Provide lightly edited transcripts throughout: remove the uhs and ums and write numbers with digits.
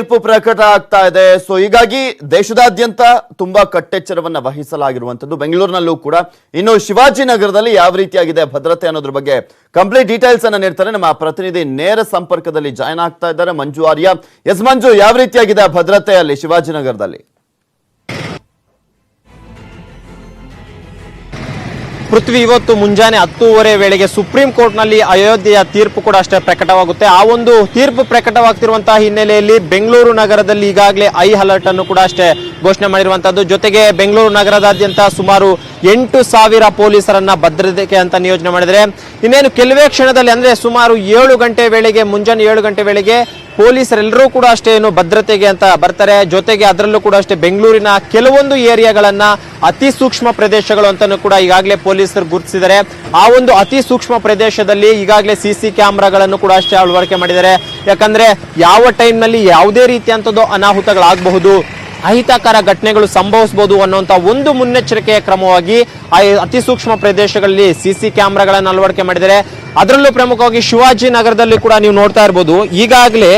ತೀರ್ಪು ಪ್ರಕಟ ಆಗ್ತಾ ಇದೆ. ಸೊ ಹೀಗಾಗಿ ದೇಶದಾದ್ಯಂತ ತುಂಬಾ ಕಟ್ಟೆಚ್ಚರವನ್ನ ವಹಿಸಲಾಗಿರುವಂತದ್ದು. ಬೆಂಗಳೂರಿನಲ್ಲೂ ಕೂಡ ಇನ್ನು ಶಿವಾಜಿನಗರದಲ್ಲಿ ಯಾವ ರೀತಿಯಾಗಿದೆ ಭದ್ರತೆ ಅನ್ನೋದ್ರ ಬಗ್ಗೆ ಕಂಪ್ಲೀಟ್ ಡೀಟೇಲ್ಸ್ ಅನ್ನ ನೀಡ್ತಾರೆ ನಮ್ಮ ಪ್ರತಿನಿಧಿ ನೇರ ಸಂಪರ್ಕದಲ್ಲಿ ಜಾಯ್ನ್ ಆಗ್ತಾ ಇದ್ದಾರೆ ಮಂಜು ಆರ್ಯ. ಎಸ್ ಮಂಜು, ಯಾವ ರೀತಿಯಾಗಿದೆ ಭದ್ರತೆ ಅಲ್ಲಿ ಶಿವಾಜಿನಗರದಲ್ಲಿ? ಪೃಥ್ವಿ, ಇವತ್ತು ಮುಂಜಾನೆ 10:30 ವೇಳೆಗೆ ಸುಪ್ರೀಂ ಕೋರ್ಟ್ ನಲ್ಲಿ ಅಯೋಧ್ಯೆಯ ತೀರ್ಪು ಕೂಡ ಅಷ್ಟೇ ಪ್ರಕಟವಾಗುತ್ತೆ. ಆ ಒಂದು ತೀರ್ಪು ಪ್ರಕಟವಾಗ್ತಿರುವಂತಹ ಹಿನ್ನೆಲೆಯಲ್ಲಿ ಬೆಂಗಳೂರು ನಗರದಲ್ಲಿ ಈಗಾಗಲೇ ಹೈ ಅಲರ್ಟ್ ಅನ್ನು ಕೂಡ ಅಷ್ಟೇ ಘೋಷಣೆ ಮಾಡಿರುವಂತದ್ದು. ಜೊತೆಗೆ ಬೆಂಗಳೂರು ನಗರದಾದ್ಯಂತ ಸುಮಾರು 8,000 ಪೊಲೀಸರನ್ನ ಭದ್ರತೆಗೆ ಅಂತ ನಿಯೋಜನೆ ಮಾಡಿದರೆ ಇನ್ನೇನು ಕೆಲವೇ ಕ್ಷಣದಲ್ಲಿ ಅಂದ್ರೆ ಸುಮಾರು 7 ಗಂಟೆ ವೇಳೆಗೆ, ಮುಂಜಾನೆ 7 ಗಂಟೆ ವೇಳೆಗೆ ಪೊಲೀಸರೆಲ್ಲರೂ ಕೂಡ ಅಷ್ಟೇ ಏನು ಭದ್ರತೆಗೆ ಅಂತ ಬರ್ತಾರೆ. ಜೊತೆಗೆ ಅದರಲ್ಲೂ ಕೂಡ ಅಷ್ಟೇ ಬೆಂಗಳೂರಿನ ಕೆಲವೊಂದು ಏರಿಯಾಗಳನ್ನ ಅತಿ ಸೂಕ್ಷ್ಮ ಪ್ರದೇಶಗಳು ಅಂತಾನೂ ಕೂಡ ಈಗಾಗಲೇ ಪೊಲೀಸರು ಗುರುತಿಸಿದ್ದಾರೆ. ಆ ಒಂದು ಅತಿ ಸೂಕ್ಷ್ಮ ಪ್ರದೇಶದಲ್ಲಿ ಈಗಾಗಲೇ ಸಿಸಿ ಕ್ಯಾಮೆರಾಗಳನ್ನು ಕೂಡ ಅಷ್ಟೇ ಅಳವಡಿಕೆ ಮಾಡಿದ್ದಾರೆ. ಯಾಕಂದ್ರೆ ಯಾವ ಟೈಮ್ ನಲ್ಲಿ ಯಾವುದೇ ರೀತಿಯಂತದ್ದು ಅನಾಹುತಗಳಾಗಬಹುದು, ಅಹಿತಕರ ಘಟನೆಗಳು ಸಂಭವಿಸಬಹುದು ಅನ್ನುವಂತ ಒಂದು ಮುನ್ನೆಚ್ಚರಿಕೆಯ ಕ್ರಮವಾಗಿ ಅತಿ ಸೂಕ್ಷ್ಮ ಪ್ರದೇಶಗಳಲ್ಲಿ ಸಿಸಿ ಕ್ಯಾಮೆರಾಗಳನ್ನು ಅಳವಡಿಕೆ ಮಾಡಿದ್ದಾರೆ. ಅದರಲ್ಲೂ ಪ್ರಮುಖವಾಗಿ ಶಿವಾಜಿನಗರದಲ್ಲಿ ಕೂಡ ನೀವು ನೋಡ್ತಾ ಇರಬಹುದು, ಈಗಾಗಲೇ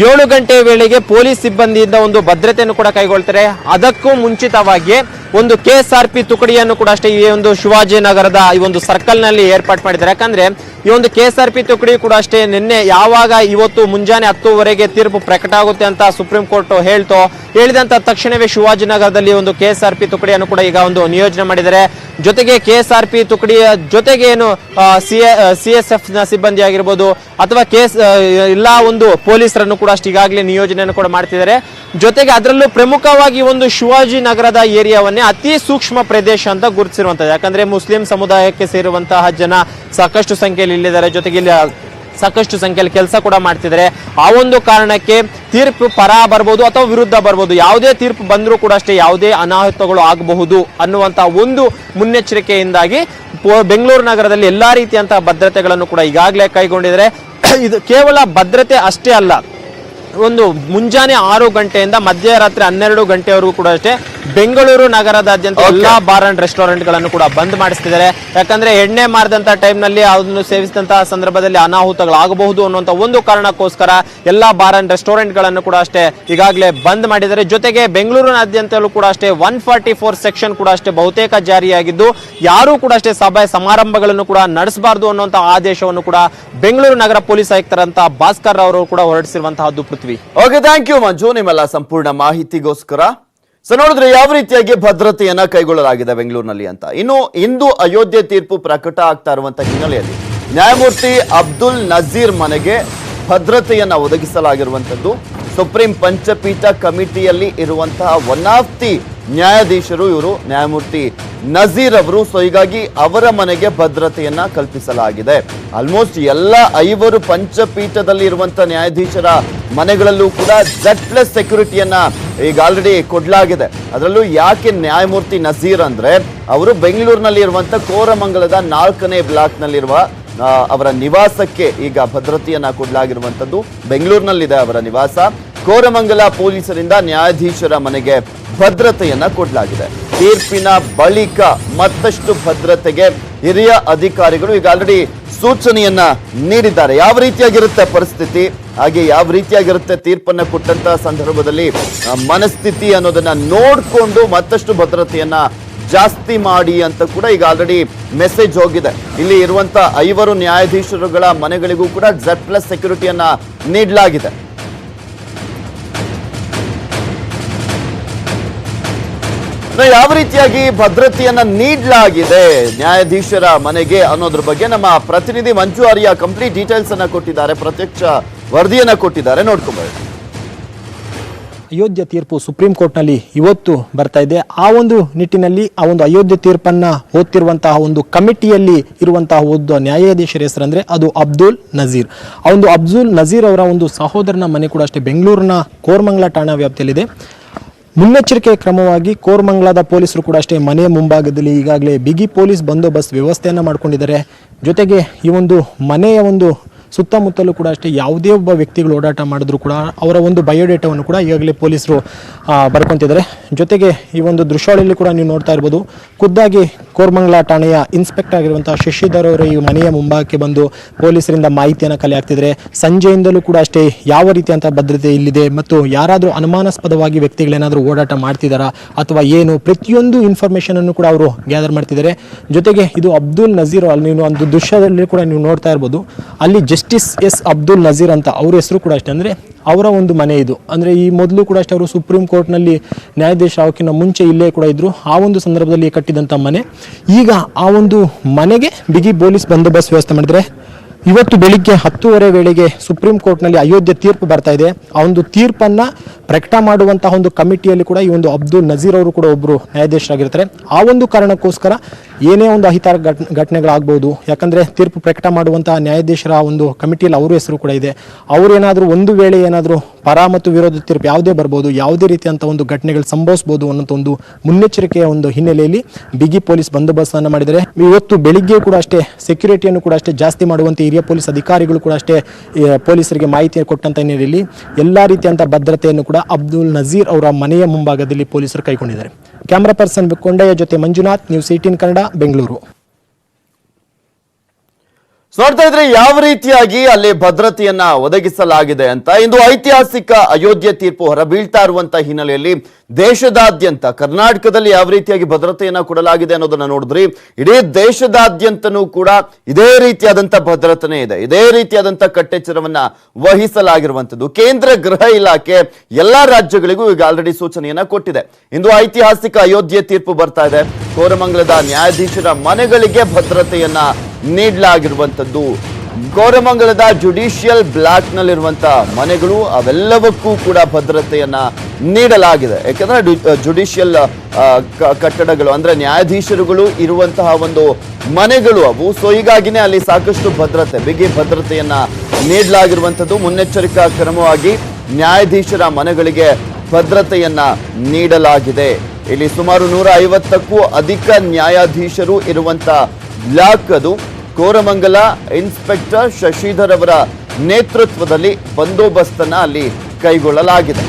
7 ಗಂಟೆ ವೇಳೆಗೆ ಪೊಲೀಸ್ ಸಿಬ್ಬಂದಿಯಿಂದ ಒಂದು ಭದ್ರತೆಯನ್ನು ಕೂಡ ಕೈಗೊಳ್ತಾರೆ. ಅದಕ್ಕೂ ಮುಂಚಿತವಾಗಿ ಒಂದು KSRP ತುಕಡಿಯನ್ನು ಕೂಡ ಅಷ್ಟೇ ಈ ಒಂದು ಶಿವಾಜಿನಗರದ ಈ ಒಂದು ಸರ್ಕಲ್ ನಲ್ಲಿ ಏರ್ಪಾಟ್ ಮಾಡಿದ್ದಾರೆ. ಯಾಕಂದ್ರೆ ಈ ಒಂದು KSRP ತುಕಡಿ ಕೂಡ ಅಷ್ಟೇ ನಿನ್ನೆ ಯಾವಾಗ ಇವತ್ತು ಮುಂಜಾನೆ 10:00 ತೀರ್ಪು ಪ್ರಕಟ ಆಗುತ್ತೆ ಅಂತ ಸುಪ್ರೀಂ ಕೋರ್ಟ್ ಹೇಳಿದಂತ ತಕ್ಷಣವೇ ಶಿವಾಜಿನಗರದಲ್ಲಿ ಒಂದು KSRP ತುಕಡಿಯನ್ನು ಕೂಡ ಈಗ ಒಂದು ನಿಯೋಜನೆ ಮಾಡಿದ್ದಾರೆ. ಜೊತೆಗೆ KSRP ತುಕಡಿಯ ಜೊತೆಗೆ ಏನು CSF ನ ಸಿಬ್ಬಂದಿ ಆಗಿರ್ಬೋದು ಅಥವಾ ಎಲ್ಲಾ ಒಂದು ಪೊಲೀಸರನ್ನು ಕೂಡ ಅಷ್ಟು ಈಗಾಗಲೇ ನಿಯೋಜನೆಯನ್ನು ಕೂಡ ಮಾಡ್ತಿದ್ದಾರೆ. ಜೊತೆಗೆ ಅದರಲ್ಲೂ ಪ್ರಮುಖವಾಗಿ ಒಂದು ಶಿವಾಜಿನಗರದ ಏರಿಯಾವನ್ನೇ ಅತಿ ಸೂಕ್ಷ್ಮ ಪ್ರದೇಶ ಅಂತ ಗುರುತಿಸಿರುವಂತದ್ದು. ಯಾಕಂದ್ರೆ ಮುಸ್ಲಿಂ ಸಮುದಾಯಕ್ಕೆ ಸೇರುವಂತಹ ಜನ ಸಾಕಷ್ಟು ಸಂಖ್ಯೆಯಲ್ಲಿ ಇಲ್ಲಿದ್ದಾರೆ. ಜೊತೆಗೆ ಇಲ್ಲಿ ಸಾಕಷ್ಟು ಸಂಖ್ಯೆಯಲ್ಲಿ ಕೆಲಸ ಕೂಡ ಮಾಡ್ತಿದ್ದಾರೆ. ಆ ಒಂದು ಕಾರಣಕ್ಕೆ ತೀರ್ಪು ಪರ ಬರ್ಬೋದು ಅಥವಾ ವಿರುದ್ಧ ಬರ್ಬೋದು, ಯಾವುದೇ ತೀರ್ಪು ಬಂದರೂ ಕೂಡ ಅಷ್ಟೇ ಯಾವುದೇ ಅನಾಹುತಗಳು ಆಗಬಹುದು ಅನ್ನುವಂತ ಒಂದು ಮುನ್ನೆಚ್ಚರಿಕೆಯಿಂದಾಗಿ ಬೆಂಗಳೂರು ನಗರದಲ್ಲಿ ಎಲ್ಲಾ ರೀತಿಯಂತಹ ಭದ್ರತೆಗಳನ್ನು ಕೂಡ ಈಗಾಗಲೇ ಕೈಗೊಂಡಿದ್ದಾರೆ. ಇದು ಕೇವಲ ಭದ್ರತೆ ಅಷ್ಟೇ ಅಲ್ಲ, ಒಂದು ಮುಂಜಾನೆ 6 ಗಂಟೆಯಿಂದ ಮಧ್ಯರಾತ್ರಿ 12 ಗಂಟೆವರೆಗೂ ಕೂಡ ಅಷ್ಟೇ ಬೆಂಗಳೂರು ನಗರದಾದ್ಯಂತ ಎಲ್ಲಾ ಬಾರ್ ಅಂಡ್ ರೆಸ್ಟೋರೆಂಟ್ ಗಳನ್ನು ಕೂಡ ಬಂದ್ ಮಾಡಿಸ್ತಿದ್ದಾರೆ. ಯಾಕಂದ್ರೆ ಎಣ್ಣೆ ಮಾರಿದಂತ ಟೈಮ್ ನಲ್ಲಿ ಅದನ್ನು ಸೇವಿಸಿದಂತಹ ಸಂದರ್ಭದಲ್ಲಿ ಅನಾಹುತಗಳಾಗಬಹುದು ಅನ್ನುವಂತ ಒಂದು ಕಾರಣಕ್ಕೋಸ್ಕರ ಎಲ್ಲಾ ಬಾರ್ ಅಂಡ್ ರೆಸ್ಟೋರೆಂಟ್ ಗಳನ್ನು ಕೂಡ ಅಷ್ಟೇ ಈಗಾಗಲೇ ಬಂದ್ ಮಾಡಿದ್ದಾರೆ. ಜೊತೆಗೆ ಬೆಂಗಳೂರಿನಾದ್ಯಂತಲೂ ಕೂಡ ಅಷ್ಟೇ 144 ಸೆಕ್ಷನ್ ಕೂಡ ಅಷ್ಟೇ ಬಹುತೇಕ ಜಾರಿಯಾಗಿದ್ದು ಯಾರು ಕೂಡ ಅಷ್ಟೇ ಸಭೆ ಸಮಾರಂಭಗಳನ್ನು ಕೂಡ ನಡೆಸಬಾರದು ಅನ್ನುವಂತ ಆದೇಶವನ್ನು ಕೂಡ ಬೆಂಗಳೂರು ನಗರ ಪೊಲೀಸ್ ಆಯುಕ್ತರಂತ ಭಾಸ್ಕರ್ ಅವರು ಕೂಡ ಹೊರಡಿಸಿರುವಂತಹದ್ದು. ಪೃಥ್ವಿ, ಓಕೆ, ಥ್ಯಾಂಕ್ ಯು ಮಂಜು ನಿಮ್ಮೆಲ್ಲ ಸಂಪೂರ್ಣ ಮಾಹಿತಿಗೋಸ್ಕರ. ಸೊ ನೋಡಿದ್ರೆ ಯಾವ ರೀತಿಯಾಗಿ ಭದ್ರತೆಯನ್ನ ಕೈಗೊಳ್ಳಲಾಗಿದೆ ಬೆಂಗಳೂರಿನಲ್ಲಿ ಅಂತ. ಇನ್ನು ಇಂದು ಅಯೋಧ್ಯೆ ತೀರ್ಪು ಪ್ರಕಟ ಆಗ್ತಾ ಇರುವಂತಹ ಹಿನ್ನೆಲೆಯಲ್ಲಿ ನ್ಯಾಯಮೂರ್ತಿ ಅಬ್ದುಲ್ ನಜೀರ್ ಮನೆಗೆ ಭದ್ರತೆಯನ್ನ ಒದಗಿಸಲಾಗಿರುವಂತದ್ದು. ಸುಪ್ರೀಂ ಪಂಚಪೀಠ ಕಮಿಟಿಯಲ್ಲಿ ಇರುವಂತಹ ಒನ್ ಆಫ್ ದಿ ನ್ಯಾಯಾಧೀಶರು ಇವರು ನ್ಯಾಯಮೂರ್ತಿ ನಜೀರ್ ಅವರು. ಸೊ ಹೀಗಾಗಿ ಅವರ ಮನೆಗೆ ಭದ್ರತೆಯನ್ನ ಕಲ್ಪಿಸಲಾಗಿದೆ. ಆಲ್ಮೋಸ್ಟ್ ಎಲ್ಲ 5 ಪಂಚಪೀಠದಲ್ಲಿ ಇರುವಂತಹ ನ್ಯಾಯಾಧೀಶರ ಮನೆಗಳಲ್ಲೂ ಕೂಡ Z+ ಸೆಕ್ಯೂರಿಟಿಯನ್ನ ಈಗ ಆಲ್ರೆಡಿ ಕೊಡಲಾಗಿದೆ. ಅದರಲ್ಲೂ ಯಾಕೆ ನ್ಯಾಯಮೂರ್ತಿ ನಜೀರ್ ಅಂದ್ರೆ ಅವರು ಬೆಂಗಳೂರಿನಲ್ಲಿ ಇರುವಂತಹ ಕೋರಮಂಗಲದ 4ನೇ ಬ್ಲಾಕ್ ನಲ್ಲಿರುವ ಅವರ ನಿವಾಸಕ್ಕೆ ಈಗ ಭದ್ರತೆಯನ್ನ ಕೊಡಲಾಗಿರುವಂತದ್ದು. ಬೆಂಗಳೂರಿನಲ್ಲಿದೆ ಅವರ ನಿವಾಸ. ಕೋರಮಂಗಲ ಪೊಲೀಸರಿಂದ ನ್ಯಾಯಾಧೀಶರ ಮನೆಗೆ ಭದ್ರತೆಯನ್ನ ಕೊಡಲಾಗಿದೆ. ತೀರ್ಪಿನ ಬಳಿಕ ಮತ್ತಷ್ಟು ಭದ್ರತೆಗೆ ಹಿರಿಯ ಅಧಿಕಾರಿಗಳು ಈಗ ಆಲ್ರೆಡಿ ಸೂಚನೆಯನ್ನ ನೀಡಿದ್ದಾರೆ. ಯಾವ ರೀತಿಯಾಗಿರುತ್ತೆ ಪರಿಸ್ಥಿತಿ, ಹಾಗೆ ಯಾವ ರೀತಿಯಾಗಿರುತ್ತೆ ತೀರ್ಪನ್ನ ಕೊಟ್ಟಂತ ಸಂದರ್ಭದಲ್ಲಿ ಮನಸ್ಥಿತಿ ಅನ್ನೋದನ್ನ ನೋಡ್ಕೊಂಡು ಮತ್ತಷ್ಟು ಭದ್ರತೆಯನ್ನ ಜಾಸ್ತಿ ಮಾಡಿ ಅಂತ ಕೂಡ ಈಗ ಆಲ್ರೆಡಿ ಮೆಸೇಜ್ ಹೋಗಿದೆ. ಇಲ್ಲಿ ಇರುವಂತ 5 ನ್ಯಾಯಾಧೀಶರುಗಳ ಮನೆಗಳಿಗೂ ಕೂಡ Z+ ಸೆಕ್ಯೂರಿಟಿಯನ್ನ ನೀಡಲಾಗಿದೆ. ಯಾವ ರೀತಿಯಾಗಿ ಭದ್ರತೆಯನ್ನ ನೀಡಲಾಗಿದೆ ನ್ಯಾಯಾಧೀಶರ ಮನೆಗೆ ಅನ್ನೋದ್ರ ಬಗ್ಗೆ ನಮ್ಮ ಪ್ರತಿನಿಧಿ ಮಂಜು ಆರ್ಯ ಕಂಪ್ಲೀಟ್ ಡೀಟೇಲ್ಸ್ ಅನ್ನ ಕೊಟ್ಟಿದ್ದಾರೆ, ಪ್ರತ್ಯಕ್ಷ ವರದಿಯನ್ನ ಕೊಟ್ಟಿದ್ದಾರೆ, ನೋಡ್ಕೊಂಬರ್ರಿ. ಅಯೋಧ್ಯೆ ತೀರ್ಪು ಸುಪ್ರೀಂ ಕೋರ್ಟ್ನಲ್ಲಿ ಇವತ್ತು ಬರ್ತಾ ಇದೆ. ಆ ಒಂದು ನಿಟ್ಟಿನಲ್ಲಿ ಆ ಒಂದು ಅಯೋಧ್ಯೆ ತೀರ್ಪನ್ನ ಓದ್ತಿರುವಂತಹ ಒಂದು ಕಮಿಟಿಯಲ್ಲಿ ಇರುವಂತಹ ಒಂದು ನ್ಯಾಯಾಧೀಶರ ಹೆಸರಂದ್ರೆ ಅದು ಅಬ್ದುಲ್ ನಜೀರ್. ಆ ಒಂದು ಅಬ್ದುಲ್ ನಜೀರ್ ಅವರ ಒಂದು ಸಹೋದರನ ಮನೆ ಕೂಡ ಅಷ್ಟೇ ಬೆಂಗಳೂರಿನ ಕೋರಮಂಗಲ ಠಾಣಾ ವ್ಯಾಪ್ತಿಯಲ್ಲಿದೆ. ಮುನ್ನೆಚ್ಚರಿಕೆ ಕ್ರಮವಾಗಿ ಕೋರಮಂಗಲದ ಪೊಲೀಸರು ಕೂಡ ಅಷ್ಟೇ ಮನೆಯ ಮುಂಭಾಗದಲ್ಲಿ ಈಗಾಗಲೇ ಬಿಗಿ ಪೊಲೀಸ್ ಬಂದೋಬಸ್ತ್ ವ್ಯವಸ್ಥೆಯನ್ನು ಮಾಡಿಕೊಂಡಿದ್ದಾರೆ. ಜೊತೆಗೆ ಈ ಒಂದು ಮನೆಯ ಒಂದು ಸುತ್ತಮುತ್ತಲೂ ಕೂಡ ಅಷ್ಟೇ ಯಾವುದೇ ಒಬ್ಬ ವ್ಯಕ್ತಿಗಳು ಓಡಾಟ ಮಾಡಿದ್ರು ಕೂಡ ಅವರ ಒಂದು ಬಯೋಡೇಟಾವನ್ನು ಕೂಡ ಈಗಾಗಲೇ ಪೊಲೀಸರು ಬರ್ಕೊಂತಿದ್ದಾರೆ. ಜೊತೆಗೆ ಈ ಒಂದು ದೃಶ್ಯಾವಳಿಯಲ್ಲಿ ಕೂಡ ನೀವು ನೋಡ್ತಾ ಇರ್ಬೋದು, ಖುದ್ದಾಗಿ ಕೋರಮಂಗಲ ಠಾಣೆಯ ಇನ್ಸ್ಪೆಕ್ಟರ್ ಆಗಿರುವಂತಹ ಶಶಿಧರ್ ಅವರು ಈ ಮನೆಯ ಮುಂಭಾಗಕ್ಕೆ ಬಂದು ಪೊಲೀಸರಿಂದ ಮಾಹಿತಿಯನ್ನು ಕಲೆ ಹಾಕ್ತಿದ್ದಾರೆ. ಸಂಜೆಯಿಂದಲೂ ಕೂಡ ಅಷ್ಟೇ ಯಾವ ರೀತಿಯಂತಹ ಭದ್ರತೆ ಇಲ್ಲಿದೆ ಮತ್ತು ಯಾರಾದರೂ ಅನುಮಾನಾಸ್ಪದವಾಗಿ ವ್ಯಕ್ತಿಗಳೇನಾದರೂ ಓಡಾಟ ಮಾಡ್ತಿದ್ದಾರಾ ಅಥವಾ ಏನು, ಪ್ರತಿಯೊಂದು ಇನ್ಫಾರ್ಮೇಷನ್ ಅನ್ನು ಕೂಡ ಅವರು ಗ್ಯಾದರ್ ಮಾಡ್ತಿದ್ದಾರೆ. ಜೊತೆಗೆ ಇದು ಅಬ್ದುಲ್ ನಜೀರ್, ಅಲ್ಲಿ ನೀವು ಒಂದು ದೃಶ್ಯದಲ್ಲಿ ಕೂಡ ನೀವು ನೋಡ್ತಾ ಇರ್ಬೋದು, ಅಲ್ಲಿ ಜಸ್ಟಿಸ್ ಎಸ್ ಅಬ್ದುಲ್ ನಜೀರ್ ಅಂತ ಅವ್ರ ಹೆಸರು ಕೂಡ ಅಷ್ಟೇ, ಅಂದರೆ ಅವರ ಒಂದು ಮನೆ ಇದು. ಅಂದರೆ ಈ ಮೊದಲು ಕೂಡ ಅಷ್ಟೇ ಅವರು ಸುಪ್ರೀಂ ಕೋರ್ಟ್ನಲ್ಲಿ ನ್ಯಾಯಾಧೀಶ ಆಗೋಕ್ಕಿಂತ ಮುಂಚೆ ಇಲ್ಲೇ ಕೂಡ ಇದ್ರು. ಆ ಒಂದು ಸಂದರ್ಭದಲ್ಲಿ ಕಟ್ಟಿದಂಥ ಮನೆ, ಈಗ ಆ ಒಂದು ಮನೆಗೆ ಬಿಗಿ ಪೊಲೀಸ್ ಬಂದೋಬಸ್ತ್ ವ್ಯವಸ್ಥೆ ಮಾಡಿದರೆ ಇವತ್ತು ಬೆಳಿಗ್ಗೆ 10:30 ವೇಳೆಗೆ ಸುಪ್ರೀಂ ಕೋರ್ಟ್ನಲ್ಲಿ ಅಯೋಧ್ಯೆ ತೀರ್ಪು ಬರ್ತಾ ಇದೆ. ಆ ಒಂದು ತೀರ್ಪನ್ನು ಪ್ರಕಟ ಮಾಡುವಂತಹ ಒಂದು ಕಮಿಟಿಯಲ್ಲಿ ಕೂಡ ಈ ಒಂದು ಅಬ್ದುಲ್ ನಜೀರ್ ಅವರು ಕೂಡ ಒಬ್ಬರು ನ್ಯಾಯಾಧೀಶರಾಗಿರ್ತಾರೆ. ಆ ಒಂದು ಕಾರಣಕ್ಕೋಸ್ಕರ ಏನೇ ಒಂದು ಅಹಿತಾರ ಘಟನೆಗಳಾಗ್ಬೋದು, ಯಾಕಂದರೆ ತೀರ್ಪು ಪ್ರಕಟ ಮಾಡುವಂತಹ ನ್ಯಾಯಾಧೀಶರ ಒಂದು ಕಮಿಟಿಯಲ್ಲಿ ಅವರ ಹೆಸರು ಕೂಡ ಇದೆ. ಅವರೇನಾದರೂ ಒಂದು ವೇಳೆ ಏನಾದರೂ ಪರ ಮತ್ತು ವಿರೋಧ ತೀರ್ಪು ಯಾವುದೇ ಬರ್ಬೋದು, ಯಾವುದೇ ರೀತಿಯಂಥ ಒಂದು ಘಟನೆಗಳು ಸಂಭವಿಸ್ಬೋದು ಅನ್ನೋಂಥ ಒಂದು ಮುನ್ನೆಚ್ಚರಿಕೆಯ ಒಂದು ಹಿನ್ನೆಲೆಯಲ್ಲಿ ಬಿಗಿ ಪೊಲೀಸ್ ಬಂದೋಬಸ್ತನ್ನು ಮಾಡಿದರೆ. ಇವತ್ತು ಬೆಳಿಗ್ಗೆ ಕೂಡ ಅಷ್ಟೇ ಸೆಕ್ಯೂರಿಟಿಯನ್ನು ಕೂಡ ಅಷ್ಟೇ ಜಾಸ್ತಿ ಮಾಡುವಂತೆ ಹಿರಿಯ ಪೊಲೀಸ್ ಅಧಿಕಾರಿಗಳು ಕೂಡ ಅಷ್ಟೇ ಪೊಲೀಸರಿಗೆ ಮಾಹಿತಿ ಕೊಟ್ಟಂತ ಹಿನ್ನೆಲೆಯಲ್ಲಿ ಎಲ್ಲ ರೀತಿಯಂಥ ಭದ್ರತೆಯನ್ನು ಕೂಡ ಅಬ್ದುಲ್ ನಜೀರ್ ಅವರ ಮನೆಯ ಮುಂಭಾಗದಲ್ಲಿ ಪೊಲೀಸರು ಕೈಗೊಂಡಿದ್ದಾರೆ. ಕ್ಯಾಮರಾ ಪರ್ಸನ್ ಕೊಂಡಯ್ಯ ಜೊತೆ ಮಂಜುನಾಥ್, ನ್ಯೂಸ್ 18 ಕನ್ನಡ, ಬೆಂಗಳೂರು. ನೋಡ್ತಾ ಇದ್ರೆ ಯಾವ ರೀತಿಯಾಗಿ ಅಲ್ಲಿ ಭದ್ರತೆಯನ್ನ ಒದಗಿಸಲಾಗಿದೆ ಅಂತ. ಇಂದು ಐತಿಹಾಸಿಕ ಅಯೋಧ್ಯೆ ತೀರ್ಪು ಹೊರಬೀಳ್ತಾ ಇರುವಂತ ಹಿನ್ನೆಲೆಯಲ್ಲಿ ದೇಶದಾದ್ಯಂತ, ಕರ್ನಾಟಕದಲ್ಲಿ ಯಾವ ರೀತಿಯಾಗಿ ಭದ್ರತೆಯನ್ನ ಕೊಡಲಾಗಿದೆ ಅನ್ನೋದನ್ನ ನೋಡಿದ್ರಿ. ಇಡೀ ದೇಶದಾದ್ಯಂತನೂ ಕೂಡ ಇದೇ ರೀತಿಯಾದಂತ ಭದ್ರತೆ ಇದೆ, ಇದೇ ರೀತಿಯಾದಂತ ಕಟ್ಟೆಚ್ಚರವನ್ನ ವಹಿಸಲಾಗಿರುವಂತದ್ದು. ಕೇಂದ್ರ ಗೃಹ ಇಲಾಖೆ ಎಲ್ಲಾ ರಾಜ್ಯಗಳಿಗೂ ಈಗ ಆಲ್ರೆಡಿ ಸೂಚನೆಯನ್ನ ಕೊಟ್ಟಿದೆ. ಇಂದು ಐತಿಹಾಸಿಕ ಅಯೋಧ್ಯೆ ತೀರ್ಪು ಬರ್ತಾ ಇದೆ. ಕೋರಮಂಗಲದ ನ್ಯಾಯಾಧೀಶರ ಮನೆಗಳಿಗೆ ಭದ್ರತೆಯನ್ನ ನೀಡಲಾಗಿರುವಂತದ್ದು. ಕೋರಮಂಗಲದ ಜುಡಿಷಿಯಲ್ ಬ್ಲಾಕ್ ನಲ್ಲಿರುವಂತಹ ಮನೆಗಳು ಅವೆಲ್ಲವಕ್ಕೂ ಕೂಡ ಭದ್ರತೆಯನ್ನ ನೀಡಲಾಗಿದೆ. ಯಾಕಂದ್ರೆ ಜುಡಿಷಿಯಲ್ ಕಟ್ಟಡಗಳು ಅಂದ್ರೆ ನ್ಯಾಯಾಧೀಶರುಗಳು ಇರುವಂತಹ ಒಂದು ಮನೆಗಳು ಅವು. ಸೊ ಹೀಗಾಗಿನೇ ಅಲ್ಲಿ ಸಾಕಷ್ಟು ಭದ್ರತೆ, ಬಿಗಿ ಭದ್ರತೆಯನ್ನ ನೀಡಲಾಗಿರುವಂತದ್ದು. ಮುನ್ನೆಚ್ಚರಿಕಾ ಕ್ರಮವಾಗಿ ನ್ಯಾಯಾಧೀಶರ ಮನೆಗಳಿಗೆ ಭದ್ರತೆಯನ್ನ ನೀಡಲಾಗಿದೆ. ಇಲ್ಲಿ ಸುಮಾರು 150ಕ್ಕೂ ಅಧಿಕ ನ್ಯಾಯಾಧೀಶರು ಇರುವಂತ ಬ್ಲಾಕ್ ಅದು. ಕೋರಮಂಗಲ ಇನ್ಸ್ಪೆಕ್ಟರ್ ಶಶಿಧರ್ ಅವರ ನೇತೃತ್ವದಲ್ಲಿ ಬಂದೋಬಸ್ತನ್ನ ಅಲ್ಲಿ ಕೈಗೊಳ್ಳಲಾಗಿದೆ.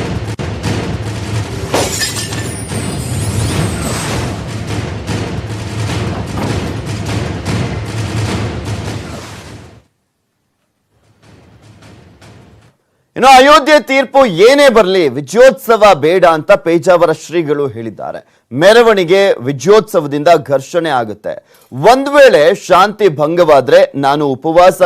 ಇನ್ನು ಅಯೋಧ್ಯೆ ತೀರ್ಪು ಏನೇ ಬರಲಿ ವಿಜಯೋತ್ಸವ ಬೇಡ ಅಂತ ಪೇಜಾವರ ಶ್ರೀಗಳು ಹೇಳಿದ್ದಾರೆ. ಮೆರವಣಿಗೆ ವಿಜಯೋತ್ಸವದಿಂದ ಘರ್ಷಣೆ ಆಗುತ್ತೆ. ಒಂದ್ ವೇಳೆ ಶಾಂತಿ ಭಂಗವಾದ್ರೆ ನಾನು ಉಪವಾಸ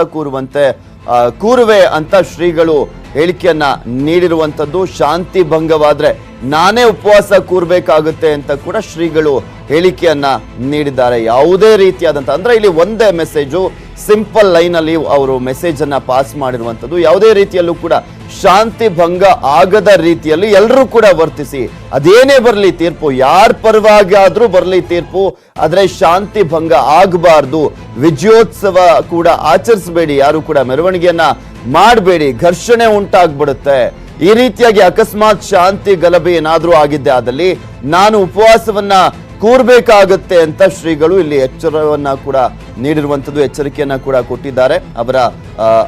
ಕೂರುವೆ ಅಂತ ಶ್ರೀಗಳು ಹೇಳಿಕೆಯನ್ನ ನೀಡಿರುವಂತದ್ದು. ಶಾಂತಿ ಭಂಗವಾದ್ರೆ ನಾನೇ ಉಪವಾಸ ಕೂರ್ಬೇಕಾಗುತ್ತೆ ಅಂತ ಕೂಡ ಶ್ರೀಗಳು ಹೇಳಿಕೆಯನ್ನ ನೀಡಿದ್ದಾರೆ. ಯಾವುದೇ ರೀತಿಯಾದಂತ ಅಂದ್ರೆ ಇಲ್ಲಿ ಒಂದೇ ಮೆಸೇಜು, ಸಿಂಪಲ್ ಲೈನ್ ಅಲ್ಲಿ ಅವರು ಮೆಸೇಜ್ ಅನ್ನ ಪಾಸ್ ಮಾಡಿರುವಂತದ್ದು. ಯಾವುದೇ ರೀತಿಯಲ್ಲೂ ಕೂಡ ಶಾಂತಿ ಭಂಗ ಆಗದ ರೀತಿಯಲ್ಲಿ ಎಲ್ಲರೂ ಕೂಡ ವರ್ತಿಸಿ, ಅದೇನೇ ಬರಲಿ ತೀರ್ಪು, ಯಾರ ಪರವಾಗಿ ಆದ್ರೂ ಬರಲಿ ತೀರ್ಪು, ಆದ್ರೆ ಶಾಂತಿ ಭಂಗ ಆಗಬಾರ್ದು. ವಿಜಯೋತ್ಸವ ಕೂಡ ಆಚರಿಸಬೇಡಿ, ಯಾರು ಕೂಡ ಮೆರವಣಿಗೆಯನ್ನ ಮಾಡಬೇಡಿ, ಘರ್ಷಣೆ ಉಂಟಾಗ್ಬಿಡುತ್ತೆ. ಈ ರೀತಿಯಾಗಿ ಅಕಸ್ಮಾತ್ ಶಾಂತಿ ಗಲಭೆ ಏನಾದ್ರೂ ಆಗಿದ್ದೆ ಆದಲ್ಲಿ ನಾನು ಉಪವಾಸವನ್ನ ಕೂರ್ಬೇಕಾಗತ್ತೆ ಅಂತ ಶ್ರೀಗಳು ಇಲ್ಲಿ ಎಚ್ಚರವನ್ನ ಕೂಡ ನೀಡಿರುವಂತದ್ದು, ಎಚ್ಚರಿಕೆಯನ್ನ ಕೂಡ ಕೊಟ್ಟಿದ್ದಾರೆ. ಅವರ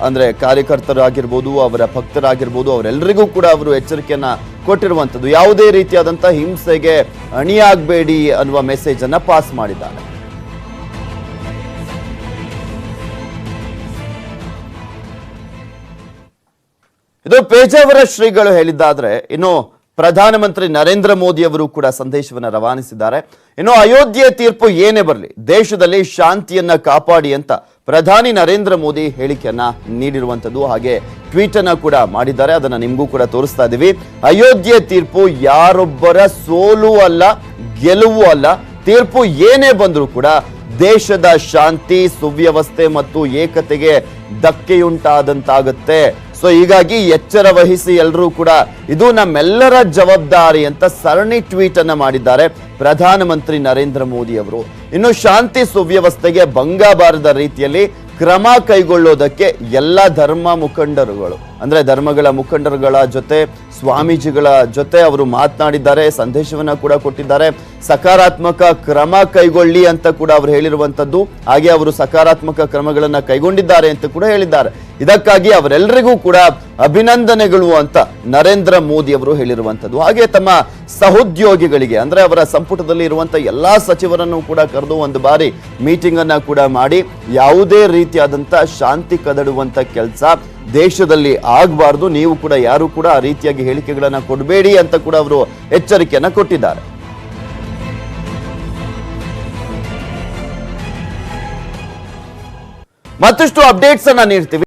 ಅಂದ್ರೆ ಕಾರ್ಯಕರ್ತರಾಗಿರ್ಬೋದು, ಅವರ ಭಕ್ತರಾಗಿರ್ಬೋದು, ಅವರೆಲ್ಲರಿಗೂ ಕೂಡ ಅವರು ಎಚ್ಚರಿಕೆಯನ್ನ ಕೊಟ್ಟಿರುವಂತದ್ದು. ಯಾವುದೇ ರೀತಿಯಾದಂತಹ ಹಿಂಸೆಗೆ ಅಣಿಯಾಗಬೇಡಿ ಅನ್ನುವ ಮೆಸೇಜ್ ಅನ್ನ ಪಾಸ್ ಮಾಡಿದ್ದಾರೆ. ಇದು ಪೇಜಾವರ ಶ್ರೀಗಳು ಹೇಳಿದ್ದಾದ್ರೆ, ಇನ್ನು ಪ್ರಧಾನಮಂತ್ರಿ ನರೇಂದ್ರ ಮೋದಿ ಅವರು ಕೂಡ ಸಂದೇಶವನ್ನು ರವಾನಿಸಿದ್ದಾರೆ. ಇನ್ನು ಅಯೋಧ್ಯೆ ತೀರ್ಪು ಏನೇ ಬರಲಿ ದೇಶದಲ್ಲಿ ಶಾಂತಿಯನ್ನ ಕಾಪಾಡಿ ಅಂತ ಪ್ರಧಾನಿ ನರೇಂದ್ರ ಮೋದಿ ಹೇಳಿಕೆಯನ್ನ ನೀಡಿರುವಂತದ್ದು. ಹಾಗೆ ಟ್ವೀಟ್ ಅನ್ನ ಕೂಡ ಮಾಡಿದ್ದಾರೆ, ಅದನ್ನ ನಿಮಗೂ ಕೂಡ ತೋರಿಸ್ತಾ ಇದೀವಿ. ಅಯೋಧ್ಯೆ ತೀರ್ಪು ಯಾರೊಬ್ಬರ ಸೋಲು ಅಲ್ಲ, ಗೆಲುವು ಅಲ್ಲ. ತೀರ್ಪು ಏನೇ ಬಂದರೂ ಕೂಡ ದೇಶದ ಶಾಂತಿ, ಸುವ್ಯವಸ್ಥೆ ಮತ್ತು ಏಕತೆಗೆ ಧಕ್ಕೆಯುಂಟಾದಂತಾಗುತ್ತೆ. ಸೊ ಹೀಗಾಗಿ ಎಚ್ಚರ ವಹಿಸಿ ಎಲ್ಲರೂ ಕೂಡ, ಇದು ನಮ್ಮೆಲ್ಲರ ಜವಾಬ್ದಾರಿ ಅಂತ ಸರಣಿ ಟ್ವೀಟ್ ಅನ್ನ ಮಾಡಿದ್ದಾರೆ ಪ್ರಧಾನಮಂತ್ರಿ ನರೇಂದ್ರ ಮೋದಿ ಅವರು. ಇನ್ನು ಶಾಂತಿ ಸುವ್ಯವಸ್ಥೆಗೆ ಭಂಗ ಬಾರದ ರೀತಿಯಲ್ಲಿ ಕ್ರಮ ಕೈಗೊಳ್ಳೋದಕ್ಕೆ ಎಲ್ಲ ಧರ್ಮ ಮುಖಂಡರುಗಳು ಅಂದ್ರೆ ಧರ್ಮಗಳ ಮುಖಂಡರುಗಳ ಜೊತೆ ಸ್ವಾಮೀಜಿಗಳ ಜೊತೆ ಅವರು ಮಾತನಾಡಿದ್ದಾರೆ, ಸಂದೇಶವನ್ನ ಕೂಡ ಕೊಟ್ಟಿದ್ದಾರೆ. ಸಕಾರಾತ್ಮಕ ಕ್ರಮ ಕೈಗೊಳ್ಳಿ ಅಂತ ಕೂಡ ಅವರು ಹೇಳಿರುವಂತದ್ದು. ಹಾಗೆ ಅವರು ಸಕಾರಾತ್ಮಕ ಕ್ರಮಗಳನ್ನ ಕೈಗೊಂಡಿದ್ದಾರೆ ಅಂತ ಕೂಡ ಹೇಳಿದ್ದಾರೆ. ಇದಕ್ಕಾಗಿ ಅವರೆಲ್ಲರಿಗೂ ಕೂಡ ಅಭಿನಂದನೆಗಳು ಅಂತ ನರೇಂದ್ರ ಮೋದಿ ಅವರು ಹೇಳಿರುವಂತದ್ದು. ಹಾಗೆ ತಮ್ಮ ಸಹೋದ್ಯೋಗಿಗಳಿಗೆ ಅಂದ್ರೆ ಅವರ ಸಂಪುಟದಲ್ಲಿ ಇರುವಂತ ಎಲ್ಲಾ ಸಚಿವರನ್ನು ಕೂಡ ಕರೆದು ಒಂದು ಬಾರಿ ಮೀಟಿಂಗ್ ಅನ್ನ ಕೂಡ ಮಾಡಿ ಯಾವುದೇ ರೀತಿಯಾದಂತ ಶಾಂತಿ ಕದಡುವಂತ ಕೆಲಸ ದೇಶದಲ್ಲಿ ಆಗಬಾರ್ದು, ನೀವು ಕೂಡ ಯಾರು ಕೂಡ ಆ ರೀತಿಯಾಗಿ ಹೇಳಿಕೆಗಳನ್ನ ಕೊಡಬೇಡಿ ಅಂತ ಕೂಡ ಅವರು ಎಚ್ಚರಿಕೆಯನ್ನ ಕೊಟ್ಟಿದ್ದಾರೆ. ಮತ್ತಷ್ಟು ಅಪ್ಡೇಟ್ಸ್ ಅನ್ನ ನೀಡ್ತೀವಿ.